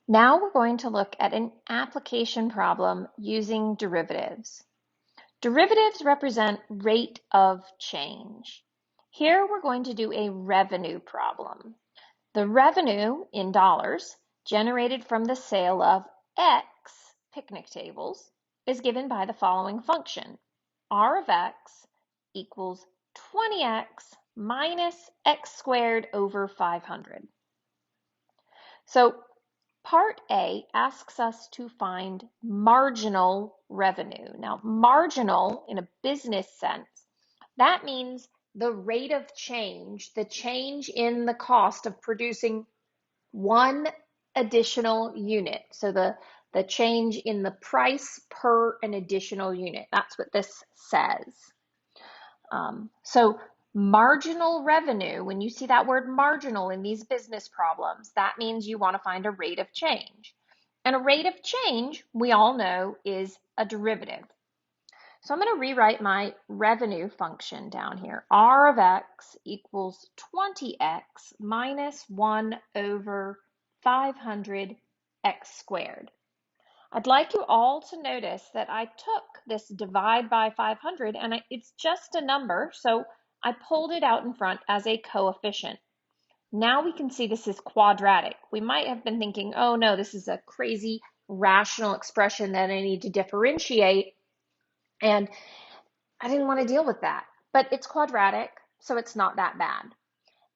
Now we're going to look at an application problem using derivatives. Derivatives represent rate of change. Here we're going to do a revenue problem. The revenue in dollars generated from the sale of X picnic tables is given by the following function. R of X equals 20X minus X squared over 500. So Part A asks us to find marginal revenue. Now, marginal in a business sense, that means the rate of change, the change in the cost of producing one additional unit. So the change in the price per an additional unit. That's what this says. So marginal revenue, when you see that word marginal in these business problems, that means you want to find a rate of change. And a rate of change, we all know, is a derivative. So I'm going to rewrite my revenue function down here. R of X equals 20X minus 1 over 500 X squared. I'd like you all to notice that I took this divide by 500 and it's just a number, so I pulled it out in front as a coefficient. Now we can see this is quadratic. We might have been thinking, oh no, this is a crazy rational expression that I need to differentiate, and I didn't want to deal with that. But it's quadratic, so it's not that bad.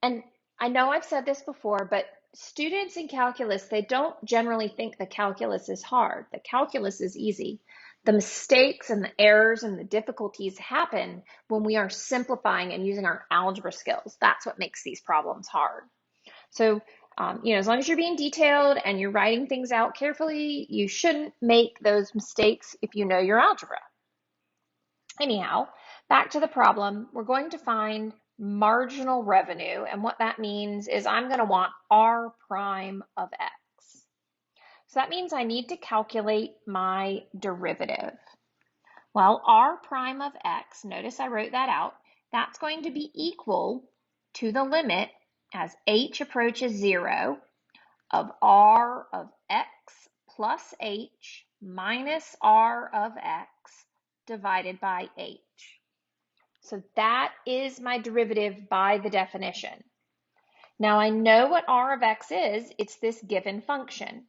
And I know I've said this before, but students in calculus, they don't generally think the calculus is hard. The calculus is easy. The mistakes and the errors and the difficulties happen when we are simplifying and using our algebra skills. That's what makes these problems hard. So, as long as you're being detailed and you're writing things out carefully, you shouldn't make those mistakes if you know your algebra. Anyhow, back to the problem, we're going to find marginal revenue, and what that means is I'm going to want R prime of X. So that means I need to calculate my derivative. Well, R prime of X, notice I wrote that out, that's going to be equal to the limit as H approaches 0 of R of X plus H minus R of X divided by H. So that is my derivative by the definition. Now I know what R of X is. It's this given function.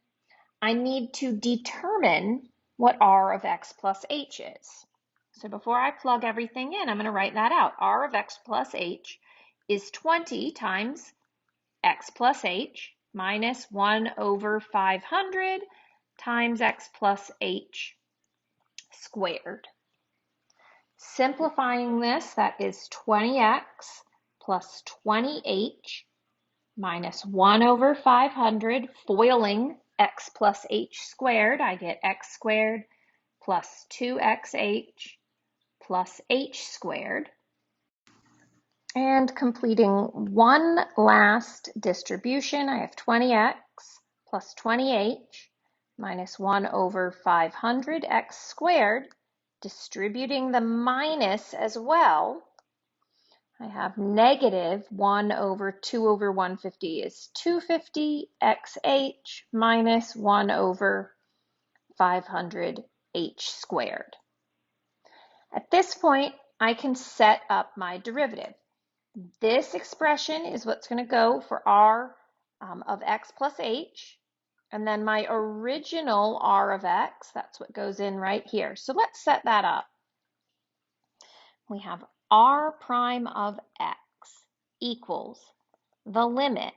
I need to determine what R of X plus H is. So before I plug everything in, I'm going to write that out. R of X plus H is 20 times X plus H minus 1 over 500 times X plus H squared. Simplifying this, that is 20x plus 20h minus 1 over 500, foiling x plus h squared. I get x squared plus 2xh plus h squared. And completing one last distribution, I have 20x plus 20h minus 1 over 500 x squared. Distributing the minus as well, I have negative 1 over 2 over 150 is 250 xh minus 1 over 500 h squared. At this point, I can set up my derivative. This expression is what's going to go for R of x plus h. And then my original R of X, that's what goes in right here. So let's set that up. We have R prime of X equals the limit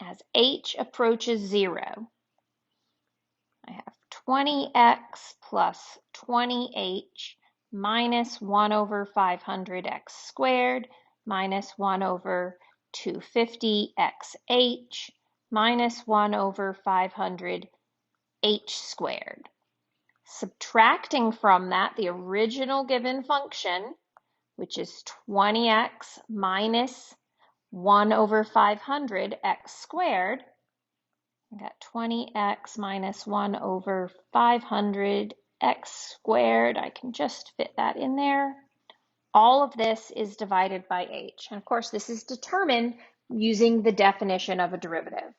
as H approaches 0. I have 20X plus 20H minus 1 over 500X squared minus 1 over 250XH minus 1 over 500 h squared. Subtracting from that the original given function, which is 20x minus 1 over 500 x squared. I got 20x minus 1 over 500 x squared. I can just fit that in there. All of this is divided by h. And of course, this is determined using the definition of a derivative.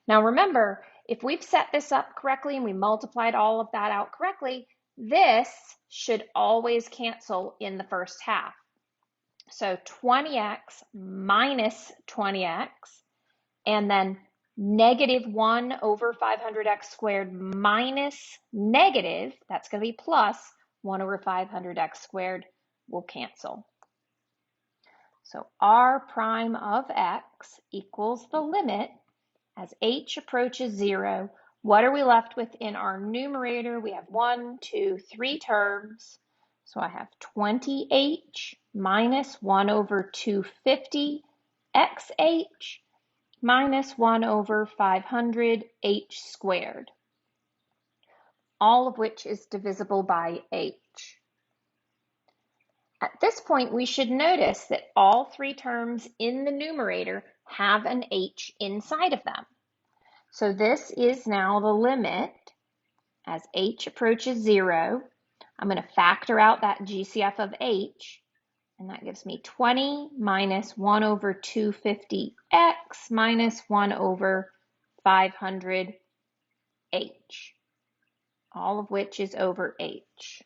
Now remember, if we've set this up correctly and we multiplied all of that out correctly, this should always cancel in the first half. So 20x minus 20x, and then negative 1 over 500x squared minus negative, that's going to be plus 1 over 500x squared, will cancel. So r prime of x equals the limit as h approaches 0. What are we left with in our numerator? We have 1, 2, 3 terms. So I have 20h minus 1 over 250 xh minus 1 over 500 h squared, all of which is divisible by h. At this point, we should notice that all 3 terms in the numerator have an h inside of them. So this is now the limit as h approaches 0. I'm going to factor out that GCF of h, and that gives me 20 minus 1 over 250x minus 1 over 500h, all of which is over h.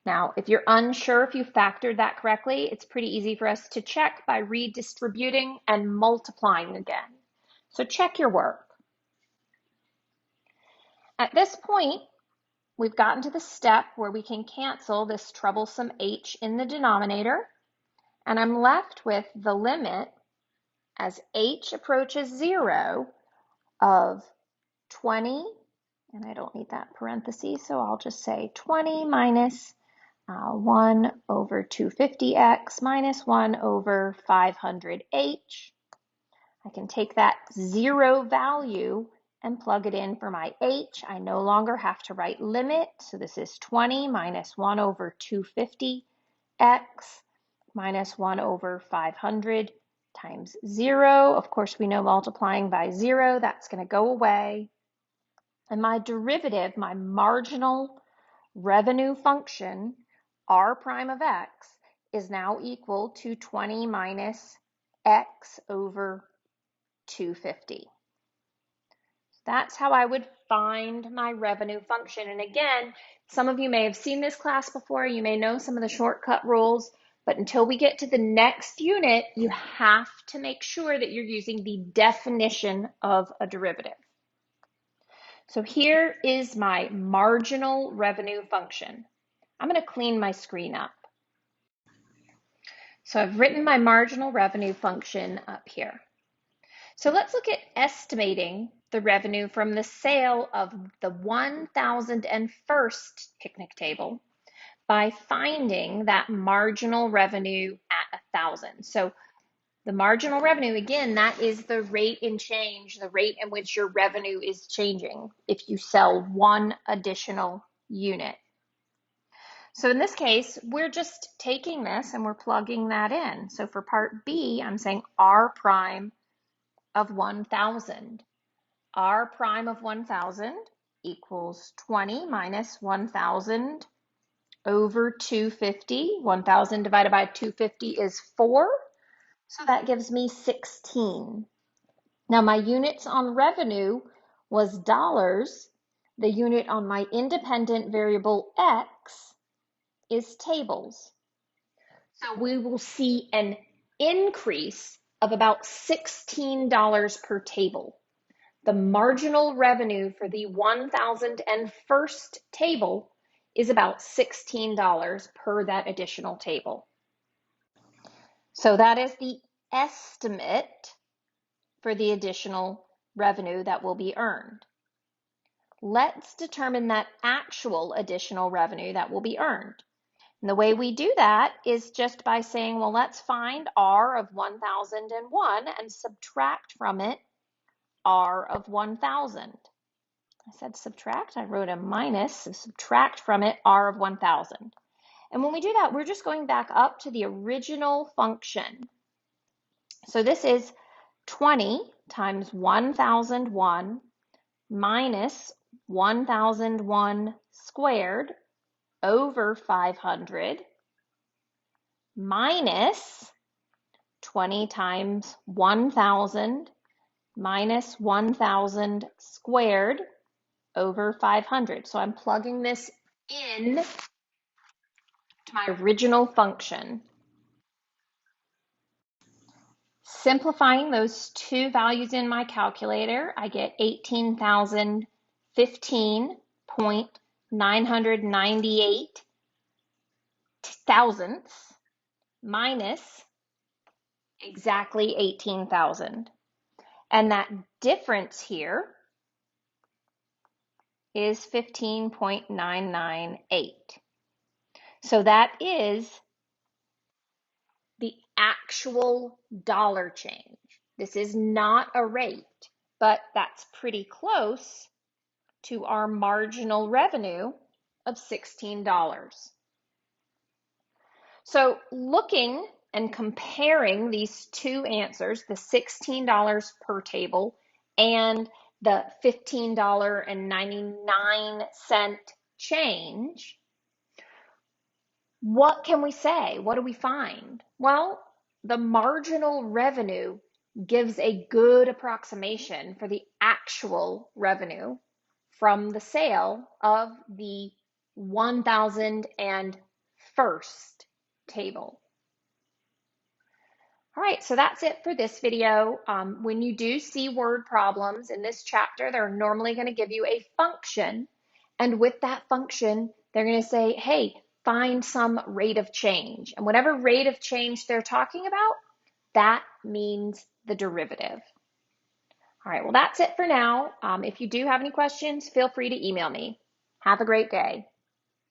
Now, if you're unsure if you factored that correctly, it's pretty easy for us to check by redistributing and multiplying again. So check your work. At this point, we've gotten to the step where we can cancel this troublesome h in the denominator, and I'm left with the limit as h approaches 0 of 20, and I don't need that parenthesis, so I'll just say 20 minus 1 over 250x minus 1 over 500h. I can take that 0 value and plug it in for my h. I no longer have to write limit, so this is 20 minus 1 over 250x minus 1 over 500 times 0. Of course, we know multiplying by 0, that's going to go away. And my derivative, my marginal revenue function, r prime of x, is now equal to 20 minus x over 250. That's how I would find my revenue function. And again, some of you may have seen this class before, you may know some of the shortcut rules, but until we get to the next unit, you have to make sure that you're using the definition of a derivative. So here is my marginal revenue function. I'm going to clean my screen up. So I've written my marginal revenue function up here. So let's look at estimating the revenue from the sale of the 1,001st picnic table by finding that marginal revenue at 1,000. So the marginal revenue, again, that is the rate in change, the rate in which your revenue is changing if you sell one additional unit. So in this case, we're just taking this and we're plugging that in. So for part B, I'm saying r prime of 1,000. R prime of 1,000 equals 20 minus 1,000 over 250. 1,000 divided by 250 is 4. So that gives me 16. Now my units on revenue was dollars. The unit on my independent variable x is tables. So we will see an increase of about $16 per table. The marginal revenue for the 1,001st table is about $16 per that additional table. So that is the estimate for the additional revenue that will be earned. Let's determine that actual additional revenue that will be earned. And the way we do that is just by saying, well, let's find R of 1,001 and subtract from it R of 1,000. I said subtract, I wrote a minus, so subtract from it R of 1,000. And when we do that, we're just going back up to the original function. So this is 20 times 1,001 minus 1,001 squared over 500 minus 20 times 1,000 minus 1,000 squared over 500. So I'm plugging this in to my original function. Simplifying those two values in my calculator, I get 18,015.998 thousandths minus exactly 18,000. And that difference here is 15.998. So that is the actual dollar change. This is not a rate, but that's pretty close to our marginal revenue of $16. So looking and comparing these two answers, the $16 per table and the $15.99 change, what can we say? What do we find? Well, the marginal revenue gives a good approximation for the actual revenue from the sale of the 1,001st table. All right, so that's it for this video. When you do see word problems in this chapter, they're normally going to give you a function. And with that function, they're going to say, hey, find some rate of change. And whatever rate of change they're talking about, that means the derivative. All right, well, that's it for now. If you do have any questions, feel free to email me. Have a great day.